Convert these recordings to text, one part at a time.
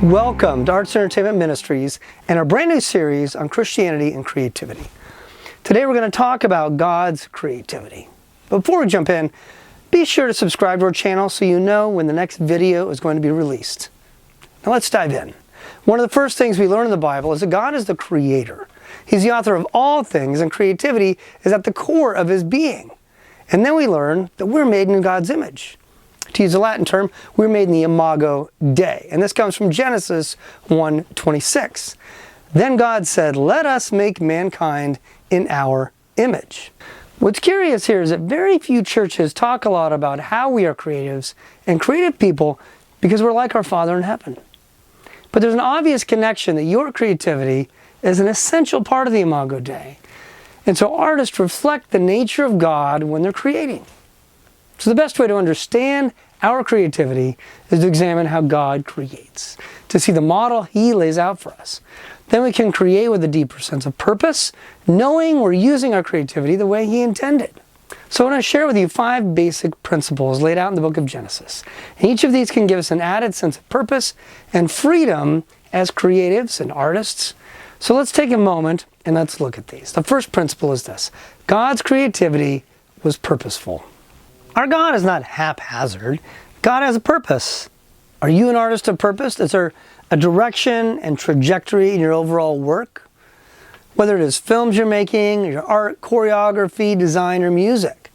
Welcome to Arts and Entertainment Ministries and our brand new series on Christianity and creativity. Today we're going to talk about God's creativity. But before we jump in, be sure to subscribe to our channel so you know when the next video is going to be released. Now let's dive in. One of the first things we learn in the Bible is that God is the creator. He's the author of all things, and creativity is at the core of his being. And then we learn that we're made in God's image. To use a Latin term, we're made in the Imago Dei. And this comes from Genesis 1:26. Then God said, "Let us make mankind in our image." What's curious here is that very few churches talk a lot about how we are creatives and creative people because we're like our Father in heaven. But there's an obvious connection that your creativity is an essential part of the Imago Dei. And so artists reflect the nature of God when they're creating. So the best way to understand our creativity is to examine how God creates, to see the model he lays out for us. Then we can create with a deeper sense of purpose, knowing we're using our creativity the way he intended. So I want to share with you 5 basic principles laid out in the book of Genesis. And each of these can give us an added sense of purpose and freedom as creatives and artists. So let's take a moment and let's look at these. The first principle is this: God's creativity was purposeful. Our God is not haphazard. God has a purpose. Are you an artist of purpose? Is there a direction and trajectory in your overall work? Whether it is films you're making, your art, choreography, design, or music.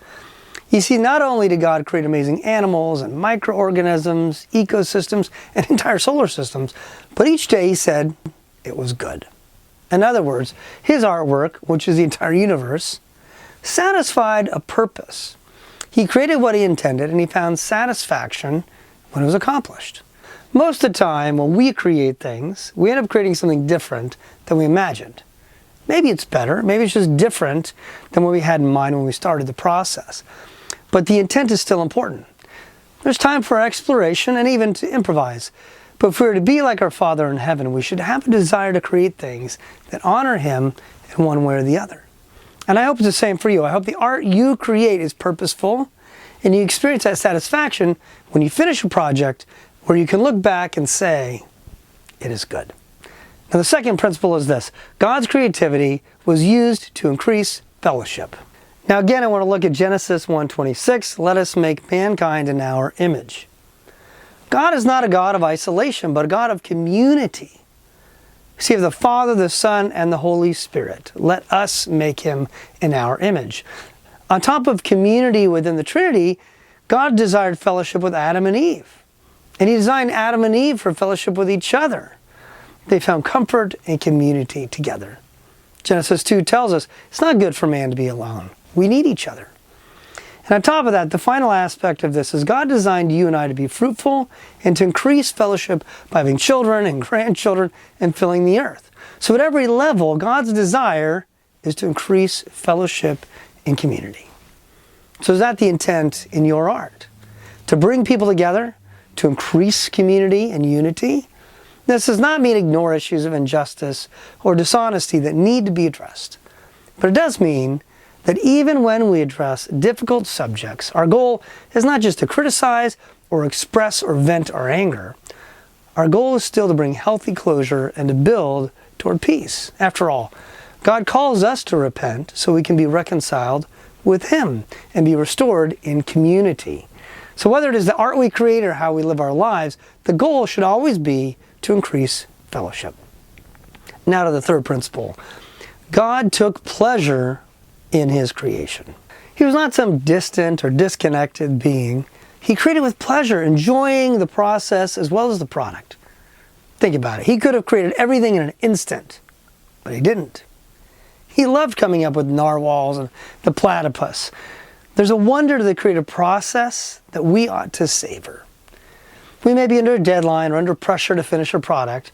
You see, not only did God create amazing animals and microorganisms, ecosystems, and entire solar systems, but each day he said it was good. In other words, his artwork, which is the entire universe, satisfied a purpose. He created what he intended, and he found satisfaction when it was accomplished. Most of the time, when we create things, we end up creating something different than we imagined. Maybe it's better, maybe it's just different than what we had in mind when we started the process. But the intent is still important. There's time for exploration and even to improvise. But if we're to be like our Father in heaven, we should have a desire to create things that honor him in one way or the other. And I hope it's the same for you. I hope the art you create is purposeful and you experience that satisfaction when you finish a project where you can look back and say, it is good. Now the second principle is this: God's creativity was used to increase fellowship. Now again, I want to look at Genesis 1:26. Let us make mankind in our image. God is not a God of isolation, but a God of community. See, of the Father, the Son, and the Holy Spirit. Let us make him in our image. On top of community within the Trinity, God desired fellowship with Adam and Eve. And he designed Adam and Eve for fellowship with each other. They found comfort and community together. Genesis 2 tells us it's not good for man to be alone. We need each other. And on top of that, the final aspect of this is God designed you and I to be fruitful and to increase fellowship by having children and grandchildren and filling the earth. So at every level, God's desire is to increase fellowship and community. So is that the intent in your art? To bring people together, to increase community and unity? This does not mean ignore issues of injustice or dishonesty that need to be addressed. But it does mean that even when we address difficult subjects, our goal is not just to criticize or express or vent our anger. Our goal is still to bring healthy closure and to build toward peace. After all, God calls us to repent so we can be reconciled with him and be restored in community. So whether it is the art we create or how we live our lives, the goal should always be to increase fellowship. Now to the third principle. God took pleasure in his creation. He was not some distant or disconnected being. He created with pleasure, enjoying the process as well as the product. Think about it. He could have created everything in an instant, but he didn't. He loved coming up with narwhals and the platypus. There's a wonder to the creative process that we ought to savor. We may be under a deadline or under pressure to finish a product,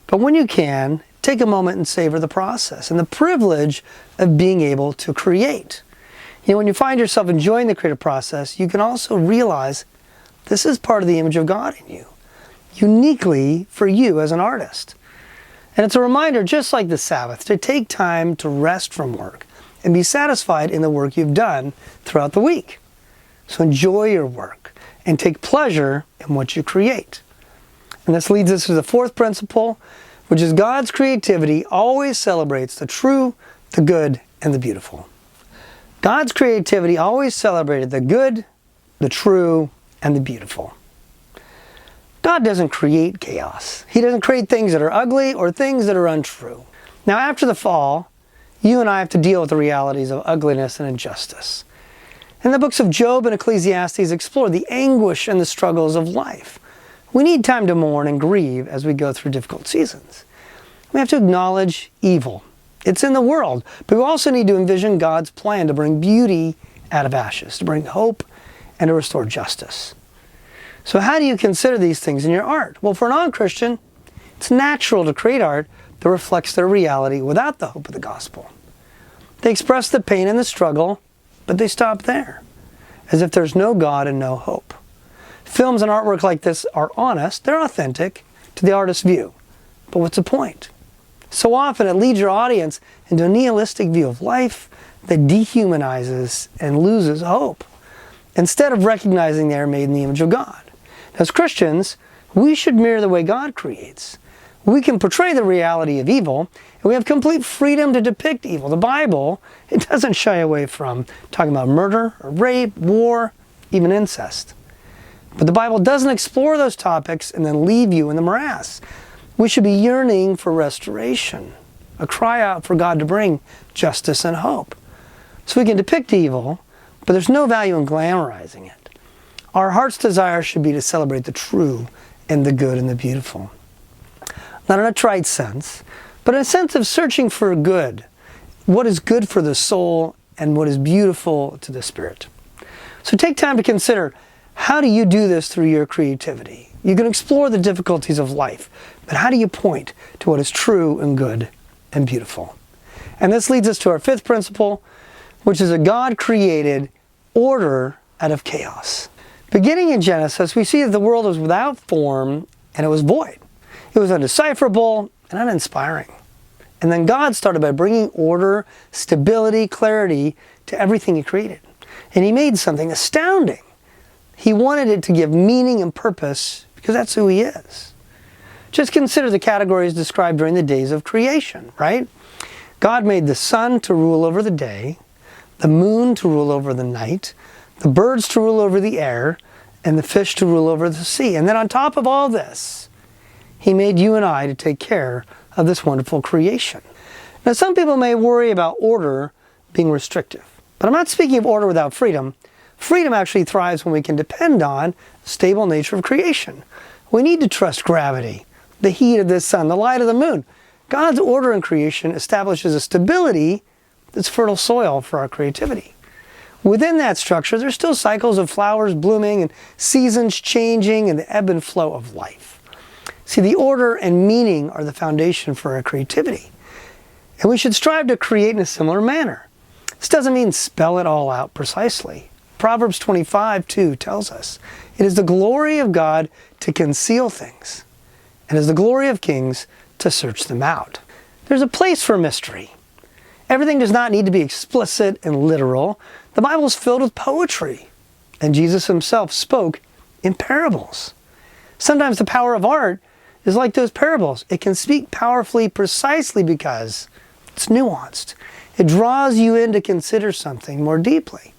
but when you can, take a moment and savor the process and the privilege of being able to create. You know, when you find yourself enjoying the creative process, you can also realize this is part of the image of God in you, uniquely for you as an artist. And it's a reminder, just like the Sabbath, to take time to rest from work and be satisfied in the work you've done throughout the week. So enjoy your work and take pleasure in what you create. And this leads us to the fourth principle, which is God's creativity always celebrates the true, the good, and the beautiful. God's creativity always celebrated the good, the true, and the beautiful. God doesn't create chaos. He doesn't create things that are ugly or things that are untrue. Now, after the fall, you and I have to deal with the realities of ugliness and injustice. And the books of Job and Ecclesiastes explore the anguish and the struggles of life. We need time to mourn and grieve as we go through difficult seasons. We have to acknowledge evil. It's in the world, but we also need to envision God's plan to bring beauty out of ashes, to bring hope and to restore justice. So how do you consider these things in your art? Well, for a non-Christian, it's natural to create art that reflects their reality without the hope of the gospel. They express the pain and the struggle, but they stop there, as if there's no God and no hope. Films and artwork like this are honest, they're authentic to the artist's view. But what's the point? So often it leads your audience into a nihilistic view of life that dehumanizes and loses hope, instead of recognizing they are made in the image of God. As Christians, we should mirror the way God creates. We can portray the reality of evil, and we have complete freedom to depict evil. The Bible, it doesn't shy away from talking about murder, or rape, war, even incest. But the Bible doesn't explore those topics and then leave you in the morass. We should be yearning for restoration, a cry out for God to bring justice and hope. So we can depict evil, but there's no value in glamorizing it. Our heart's desire should be to celebrate the true and the good and the beautiful. Not in a trite sense, but in a sense of searching for good. What is good for the soul and what is beautiful to the spirit. So take time to consider, how do you do this through your creativity? You can explore the difficulties of life, but how do you point to what is true and good and beautiful? And this leads us to our fifth principle, which is a God-created order out of chaos. Beginning in Genesis, we see that the world was without form and it was void. It was undecipherable and uninspiring. And then God started by bringing order, stability, clarity to everything He created. And He made something astounding. He wanted it to give meaning and purpose because that's who He is. Just consider the categories described during the days of creation, right? God made the sun to rule over the day, the moon to rule over the night, the birds to rule over the air, and the fish to rule over the sea. And then on top of all this, He made you and I to take care of this wonderful creation. Now, some people may worry about order being restrictive, but I'm not speaking of order without freedom. Freedom actually thrives when we can depend on the stable nature of creation. We need to trust gravity, the heat of the sun, the light of the moon. God's order in creation establishes a stability that's fertile soil for our creativity. Within that structure, there's still cycles of flowers blooming and seasons changing and the ebb and flow of life. See, the order and meaning are the foundation for our creativity. And we should strive to create in a similar manner. This doesn't mean spell it all out precisely. Proverbs 25:2 tells us, "It is the glory of God to conceal things, and it is the glory of kings to search them out." There's a place for mystery. Everything does not need to be explicit and literal. The Bible is filled with poetry, and Jesus Himself spoke in parables. Sometimes the power of art is like those parables. It can speak powerfully precisely because it's nuanced. It draws you in to consider something more deeply.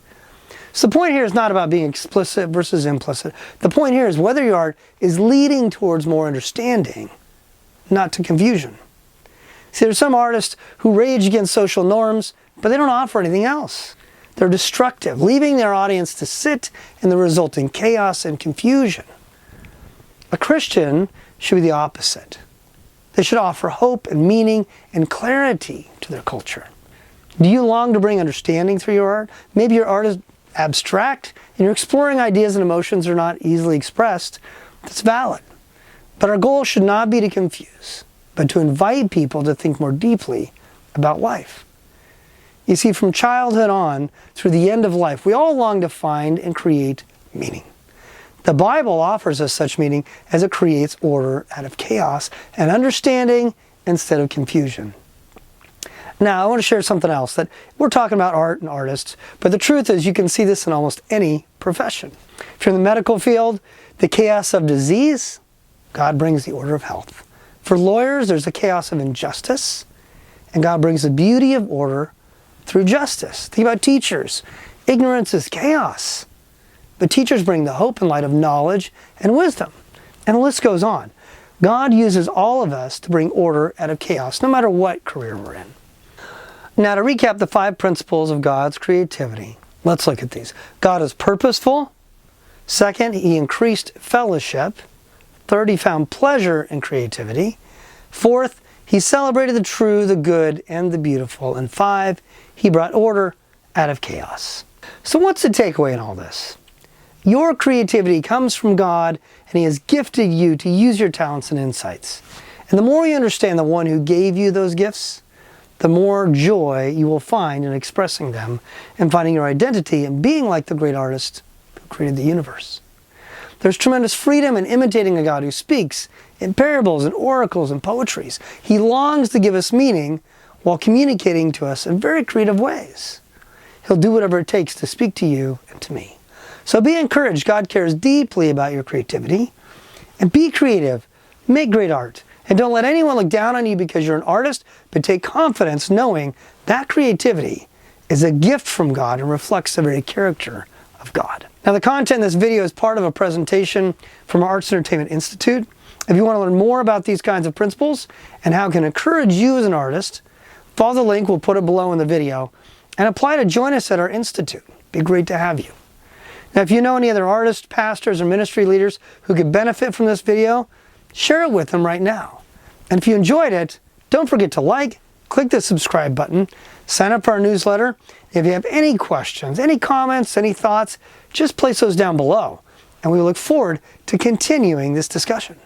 So the point here is not about being explicit versus implicit. The point here is whether your art is leading towards more understanding, not to confusion. See, there's some artists who rage against social norms, but they don't offer anything else. They're destructive, leaving their audience to sit in the resulting chaos and confusion. A Christian should be the opposite. They should offer hope and meaning and clarity to their culture. Do you long to bring understanding through your art? Maybe your art is abstract and you're exploring ideas and emotions that are not easily expressed. That's valid. But our goal should not be to confuse, but to invite people to think more deeply about life. You see, from childhood on through the end of life, we all long to find and create meaning. The Bible offers us such meaning as it creates order out of chaos and understanding instead of confusion. Now, I want to share something else, that we're talking about art and artists, but the truth is you can see this in almost any profession. If you're in the medical field, the chaos of disease God brings the order of health. For lawyers, there's the chaos of injustice, and God brings the beauty of order through justice. Think about teachers. Ignorance is chaos, but teachers bring the hope and light of knowledge and wisdom. And the list goes on. God uses all of us to bring order out of chaos, no matter what career we're in. Now, to recap the 5 principles of God's creativity, let's look at these. God is purposeful. Second, he increased fellowship. Third, he found pleasure in creativity. Fourth, he celebrated the true, the good, and the beautiful. And 5, he brought order out of chaos. So what's the takeaway in all this? Your creativity comes from God, and he has gifted you to use your talents and insights. And the more you understand the one who gave you those gifts, the more joy you will find in expressing them and finding your identity and being like the great artist who created the universe. There's tremendous freedom in imitating a God who speaks in parables and oracles and poetries. He longs to give us meaning while communicating to us in very creative ways. He'll do whatever it takes to speak to you and to me. So be encouraged. God cares deeply about your creativity. And be creative. Make great art. And don't let anyone look down on you because you're an artist, but take confidence knowing that creativity is a gift from God and reflects the very character of God. Now, the content in this video is part of a presentation from our Arts and Entertainment Institute. If you want to learn more about these kinds of principles and how it can encourage you as an artist, follow the link, we'll put it below in the video, and apply to join us at our institute. It'd be great to have you. Now, if you know any other artists, pastors, or ministry leaders who could benefit from this video, share it with them right now. And if you enjoyed it, don't forget to like, click the subscribe button, sign up for our newsletter. If you have any questions, any comments, any thoughts, just place those down below. And we look forward to continuing this discussion.